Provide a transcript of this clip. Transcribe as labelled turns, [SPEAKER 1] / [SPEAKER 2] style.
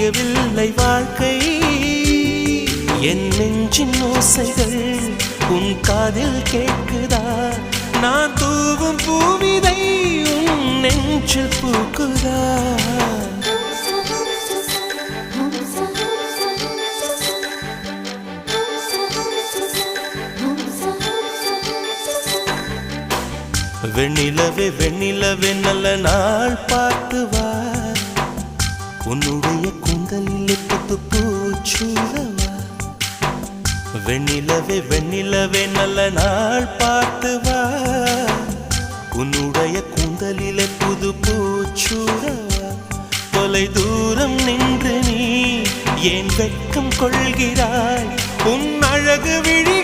[SPEAKER 1] புரியவில்லை வாழ்க்கை என் நெஞ்சின் ஓசைகள் உன் காதில் கேட்குதா நான் தூவும் பூவிதை உன் நெஞ்சில் பூக்குதா வெண்ணிலவே வெண்ணிலவே நல்ல நாள் பார்த்து வா உன்னுடைய கூந்தலில் புத்து பூச்சூடவா வெண்ணிலவே வெண்ணிலவே நல்ல நாள் பார்த்து வா உன்னுடைய கூந்தலில் புது பூச்சூடவா தொலை தூரம் நின்று நீ ஏன் வெட்கம் கொள்கிறாய் உன் அழகு விழி